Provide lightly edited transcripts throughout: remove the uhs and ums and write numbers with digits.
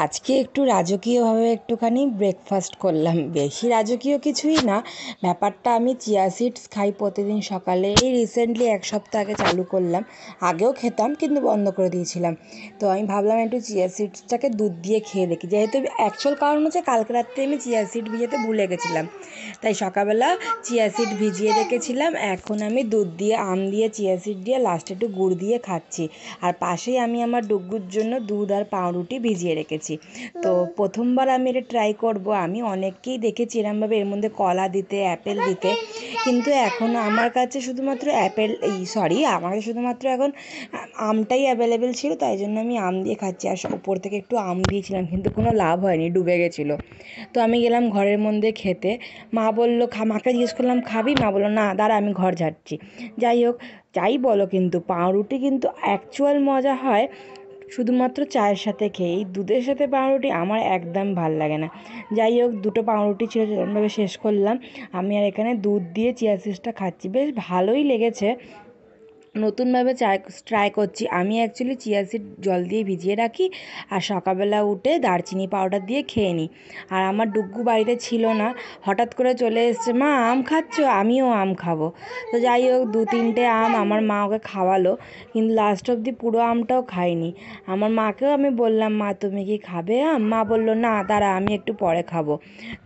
আজকে একটু রাজকীয়ভাবে একটুখানি ব্রেকফাস্ট করলাম, বেশি রাজকীয় কিছুই না। ব্যাপারটা আমি চিয়া সিডস খাই প্রতিদিন সকালে, এই রিসেন্টলি 1 সপ্তাহ আগে চালু করলাম। আগেও খেতাম কিন্তু বন্ধ করে দিয়েছিলাম। তো আমি ভাবলাম একটু চিয়া সিডসটাকে দুধ দিয়ে খেয়ে দেখি, যেহেতু অ্যাকচুয়াল কারণ হচ্ছে কালকে রাত্রে আমি চিয়া সিড ভিজাতে ভুলে গেছিলাম, তাই সকালবেলা চিয়া সিড ভিজিয়ে রেখেছিলাম। এখন আমি দুধ দিয়ে, আম দিয়ে, চিয়া সিড দিয়ে, লাস্টে একটু গুড় দিয়ে খাচ্ছি। আর পাশেই আমি আমার ডুগ্গুর জন্য দুধ আর পাউরুটি ভিজিয়ে রেখেছি। তো প্রথমবার আমি এটা ট্রাই করব। আমি অনেককেই দেখেছি এরমভাবে এর মধ্যে কলা দিতে, অ্যাপেল দিতে, কিন্তু এখন আমার কাছে শুধুমাত্র আমার কাছে শুধুমাত্র এখন আমটাই অ্যাভেলেবেল ছিল, তাই জন্য আমি আম দিয়ে খাচ্ছি। আর উপর থেকে একটু আম দিয়েছিলাম, কিন্তু কোনো লাভ হয়নি, ডুবে গেছিলো। তো আমি গেলাম ঘরের মধ্যে খেতে। মা বললো মাকে জিজ্ঞেস করলাম খাবি? মা বললো না, দাঁড়া আমি ঘর ঝাড়ছি। যাই হোক, যাই বলো, কিন্তু পাউরুটি কিন্তু অ্যাকচুয়াল মজা হয় শুধুমাত্র চায়ের সাথে খেয়ে। এই দুধের সাথে পাউরুটি আমার একদম ভাল লাগে না। যাই হোক, 2টো পাউরুটি ছিল, সেরকমভাবে শেষ করলাম। আমি আর এখানে দুধ দিয়ে চিয়া সিডসটা খাচ্ছি, বেশ ভালোই লেগেছে। নতুনভাবে ট্রাই করছি। আমি অ্যাকচুয়ালি চিয়া সিড জল দিয়ে ভিজিয়ে রাখি, আর সকালবেলা উঠে দারচিনি পাউডার দিয়ে খেয়ে নিই। আর আমার ডুগ্গু বাড়িতে ছিল না, হঠাৎ করে চলে এসছে, মা আম খাচ্ছ? আমিও আম খাবো। তো যাই হোক, 2-3টে আম আমার মা ওকে খাওয়ালো, কিন্তু লাস্ট অবধি পুরো আমটাও খাইনি। আমার মাকেও আমি বললাম, মা তুমি কি খাবে আম? মা বললো না, দাঁড়া আমি একটু পরে খাবো।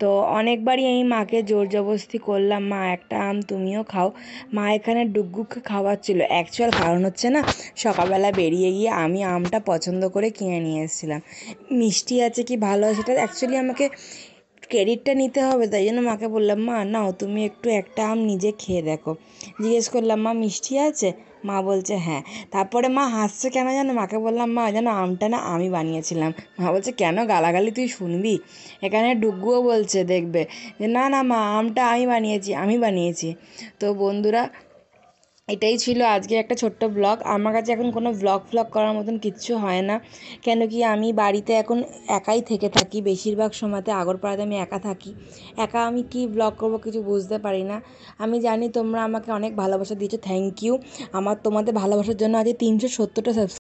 তো অনেকবারই আমি মাকে জোর জবরদস্তি করলাম, মা একটা আম তুমিও খাও। মা এখানে ডুগ্গুকে খাওয়াচ্ছিল। অ্যাকচুয়াল কারণ হচ্ছে না, সকালবেলা বেরিয়ে গিয়ে আমি আমটা পছন্দ করে কিনে নিয়ে এসেছিলাম। মিষ্টি আছে কি ভালো আছে সেটা অ্যাকচুয়ালি আমাকে ক্রেডিটটা নিতে হবে, তাই জন্য মাকে বললাম, মা নাও তুমি একটু একটা আম নিজে খেয়ে দেখো। জিজ্ঞেস করলাম, মা মিষ্টি আছে? মা বলছে হ্যাঁ। তারপরে মা হাসছে কেন জানো? মাকে বললাম, মা যেন আমটা না আমি বানিয়েছিলাম। মা বলছে কেন, গালাগালি তুই শুনবি? এখানে ডুগ্গুও বলছে দেখবে যে না না মা, আমটা আমি বানিয়েছি। তো বন্ধুরা, এটাই ছিল আজকে একটা ছোট্ট ব্লগ। আমার কাছে এখন কোনো ব্লগ করার মতন কিচ্ছু হয় না, কেন কি আমি বাড়িতে এখন একাই থেকে থাকি, বেশিরভাগ সময়তে আগরপাড়াতে আমি একা থাকি। একা আমি কি ব্লগ করবো কিছু বুঝতে পারি না। আমি জানি তোমরা আমাকে অনেক ভালোবাসা দিয়েছো, থ্যাংক ইউ। তোমাদের ভালোবাসার জন্য আজ 370টা